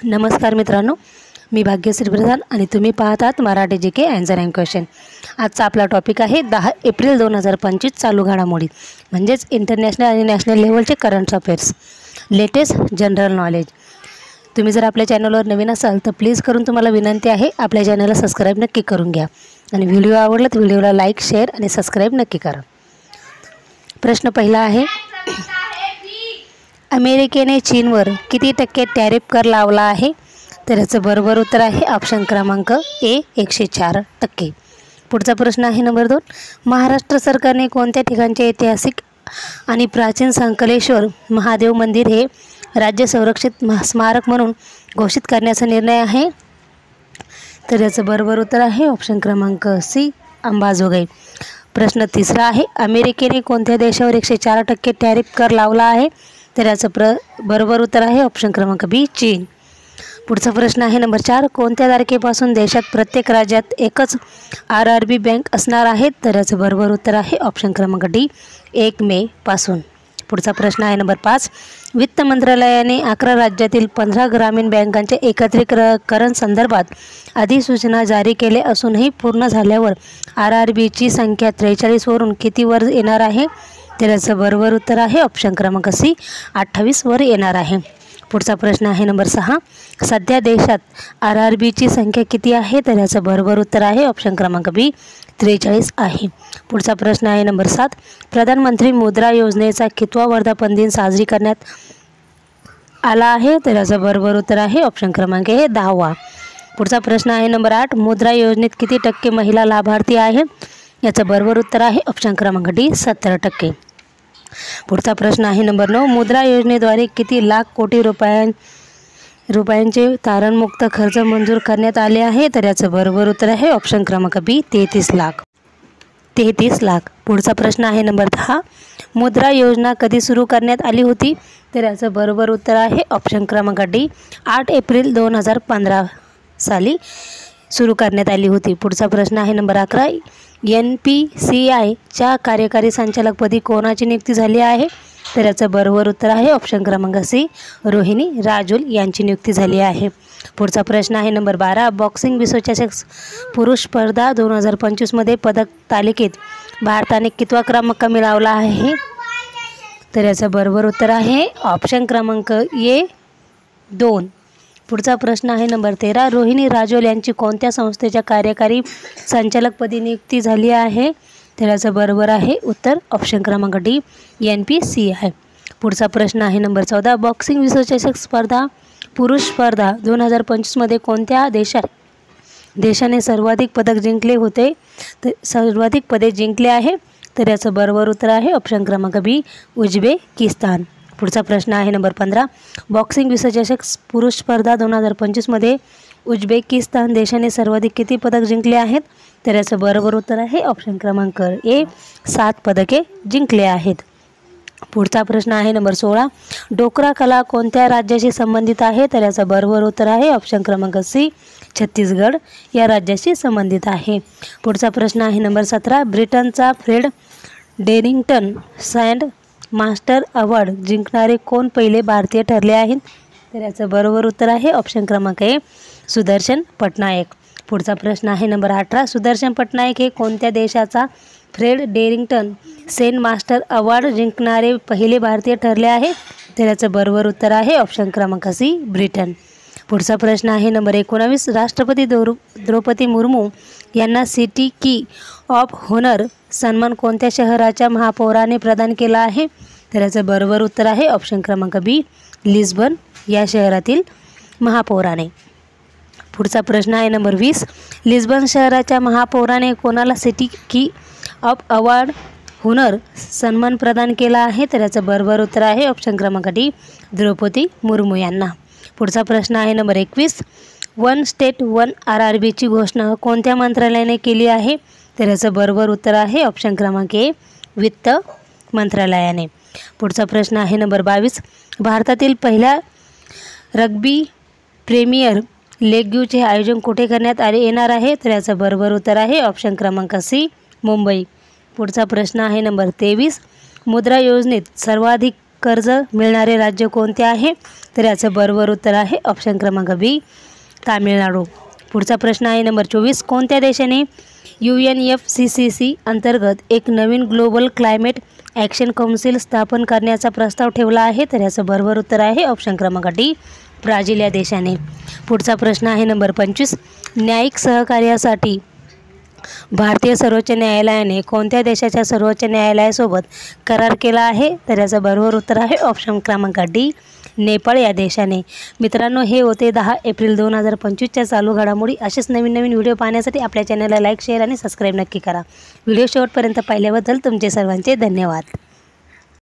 नमस्कार मित्रांनो, मी भाग्यश्री प्रधान आणि तुम्ही पाहतात Marathi GK answer and question. आजचा आपला टॉपिक आहे 10 एप्रिल 2025 चालू घडामोडी म्हणजेच इंटरनॅशनल आणि नॅशनल लेवलचे current affairs, latest general knowledge. तुम्ही जर आपल्या चॅनलवर नवीन असाल तर प्लीज करून तुम्हाला विनंती आहे आपल्या चॅनलला सबस्क्राइब नक्की करून घ्या आणि व्हिडिओ आवडला तर व्हिडिओला लाईक, शेअर आणि सबस्क्राइब नक्की करा। प्रश्न पहिला आहे, अमेरिकेने चीनवर किती टक्के टॅरिफ कर लावला आहे? तर याचं बरोबर उत्तर आहे ऑप्शन क्रमांक ए 104%। पुढचा प्रश्न आहे नंबर 2, महाराष्ट्र सरकारने कोणत्या ठिकाणचे ऐतिहासिक आणि प्राचीन संकलेश्वर महादेव मंदिर हे राज्य संरक्षित स्मारक म्हणून घोषित करण्याचा निर्णय आहे? तर याचं बरोबर उत्तर आहे ऑप्शन क्रमांक सी अंबाजोगाई। प्रश्न तिसरा आहे, अमेरिकेने कोणत्या देशावर 104% टॅरिफ कर लावला आहे? तर याचं बरोबर उत्तर आहे ऑप्शन क्रमांक बी चीन। पुढचा प्रश्न आहे नंबर 4, कोणत्या तारखेपासून देशात प्रत्येक राज्यात एकच आरआरबी बँक असणार आहे? तर याचं बरोबर उत्तर आहे ऑप्शन क्रमांक डी 1 मे पासून। पुढचा प्रश्न आहे नंबर 5, वित्त मंत्रालयाने 11 राज्यातील 15 ग्रामीण बँकांच्या एकत्रीकरण संदर्भात अधिसूचना जारी केले असूनही पूर्ण झाल्यावर आरआरबीची संख्या 43 वरून किती वर येणार आहे? तर याचं बरोबर उत्तर आहे ऑप्शन क्रमांक सी 28 वर येणार आहे। पुढचा प्रश्न आहे नंबर 6, सध्या देशात आरआरबीची संख्या किती आहे? तर याचं बरोबर उत्तर आहे ऑप्शन क्रमांक बी 43 आहे। पुढचा प्रश्न आहे नंबर 7, प्रधानमंत्री मुद्रा योजनेचा कितवा वर्धापन दिन साजरी करण्यात आला आहे? तर याचं बरोबर उत्तर आहे ऑप्शन क्रमांक हे 10वा। पुढचा प्रश्न आहे नंबर 8, मुद्रा योजनेत किती टक्के महिला लाभार्थी आहेत? याचं बरोबर उत्तर आहे ऑप्शन क्रमांक डी 70%। पुढचा प्रश्न आहे नंबर 9, मुद्रा योजनेद्वारे किती लाख कोटी रुपयांचे तारणमुक्त खर्च मंजूर करण्यात आले आहे? तर याचं बरोबर उत्तर आहे ऑप्शन क्रमांक बी 33 लाख। पुढचा प्रश्न आहे नंबर 10, मुद्रा योजना कधी सुरू करण्यात आली होती? तर याचं बरोबर उत्तर आहे ऑप्शन क्रमांक डी 8 एप्रिल 2015 साली सुरू करण्यात आली होती। पुढचा प्रश्न आहे नंबर 11, NPCIच्या कार्यकारी संचालकपदी कोणाची नियुक्ती झाली आहे? तर याचं बरोबर उत्तर आहे ऑप्शन क्रमांक सी रोहिणी राजूल यांची नियुक्ती झाली आहे। पुढचा प्रश्न आहे नंबर 12, बॉक्सिंग विश्वचषक पुरुष स्पर्धा 2025 मध्ये पदक तालिकेत भारताने कितवा क्रमांक मिळवला आहे? तर याचं बरोबर उत्तर आहे ऑप्शन क्रमांक ए 2। पुढचा प्रश्न आहे नंबर 13, रोहिणी राजोल यांची कोणत्या संस्थेच्या कार्यकारी संचालकपदी नियुक्ती झाली आहे? तर याचं बरोबर आहे उत्तर ऑप्शन क्रमांक डी NPCI। पुढचा प्रश्न आहे नंबर 14, बॉक्सिंग विश्वचषक स्पर्धा पुरुष स्पर्धा 2025 मध्ये कोणत्या देशाने सर्वाधिक पदक जिंकले होते? तर सर्वाधिक पदे जिंकले आहे? तर याचं बरोबर उत्तर आहे ऑप्शन क्रमांक बी उझबेकिस्तान। पुढचा प्रश्न आहे नंबर 15, बॉक्सिंग विश्वचषक पुरुष स्पर्धा 2025 मध्ये उझबेकिस्तान देशाने सर्वाधिक किती पदक जिंकले आहेत? तर याचं बरोबर उत्तर आहे ऑप्शन क्रमांक ए 7 पदके जिंकले आहेत। पुढचा प्रश्न आहे नंबर 16, डोकरा कला कोणत्या राज्याशी संबंधित आहे? तर याचं बरोबर उत्तर आहे ऑप्शन क्रमांक सी छत्तीसगड या राज्याशी संबंधित आहे। पुढचा प्रश्न आहे नंबर 17, ब्रिटनचा Fred Derrington sand master award जिंकणारे कोण पहिले भारतीय ठरले आहेत? तर याचं बरोबर उत्तर आहे ऑप्शन क्रमांक ए सुदर्शन पटनायक। पुढचा प्रश्न आहे नंबर 18, सुदर्शन पटनायक हे कोणत्या देशाचा फ्रेड डेरिंग्टन सेन मास्टर अवॉर्ड जिंकणारे पहिले भारतीय ठरले आहेत? तर याचं बरोबर उत्तर आहे ऑप्शन क्रमांक सी ब्रिटन। पुढचा प्रश्न आहे नंबर 19, राष्ट्रपती द्रौपदी मुर्मू यांना सिटी की ऑफ होनर सन्मान कोणत्या शहराच्या महापौराने प्रदान केला आहे? तर याचं बरोबर उत्तर आहे ऑप्शन क्रमांक बी लिस्बन या शहरातील महापौराने। पुढचा प्रश्न आहे नंबर 20, लिस्बन शहराच्या महापौराने कोणाला सिटी की ऑफ अवॉर्ड हुनर सन्मान प्रदान केला आहे? तर याचं बरोबर उत्तर आहे ऑप्शन क्रमांक डी द्रौपदी मुर्मू यांना। पुढचा प्रश्न आहे नंबर 21, वन स्टेट वन आरआरबीची घोषणा कोणत्या मंत्रालयाने केली आहे? तर याचं बरोबर उत्तर आहे ऑप्शन क्रमांक ए वित्त मंत्रालयाने। पुढचा प्रश्न आहे नंबर 22, भारतातील पहिल्या रग्बी प्रीमियर लीगचे आयोजन कुठे करण्यात येणार आहे? तर याचं बरोबर उत्तर आहे ऑप्शन क्रमांक सी मुंबई। पुढचा प्रश्न आहे नंबर 23, मुद्रा योजनेत सर्वाधिक कर्ज मिळणारे राज्य कोणते आहे? तर याचं बरोबर उत्तर आहे ऑप्शन क्रमांक बी, तामिळनाडू. पुढचा प्रश्न आहे नंबर 24. कोणत्या देशाने UNFCCC अंतर्गत एक नवीन ग्लोबल क्लायमेट ॲक्शन काउन्सिल स्थापन करण्याचा प्रस्ताव ठेवला आहे? तर याचं बरोबर उत्तर आहे ऑप्शन क्रमांक डी, ब्राझील या देशाने. पुढचा प्रश्न आहे नंबर 25. न्यायिक सहकार्यासाठी भारतीय सर्वोच्च न्यायालयाने कोणत्या देशाच्या सर्वोच्च न्यायालयासोबत करार केला आहे? तर याचं बरोबर उत्तर आहे ऑप्शन क्रमांक डी, नेपाळ या देशाने. मित्रांनो, हे होते 10 एप्रिल 2025च्या चालू घडामोडी. असेच नवीन नवीन व्हिडिओ पाहण्यासाठी आपल्या चॅनलला लाईक, शेअर आणि सबस्क्राईब नक्की करा. व्हिडिओ शेवटपर्यंत पाहिल्याबद्दल तुमचे सर्वांचे धन्यवाद.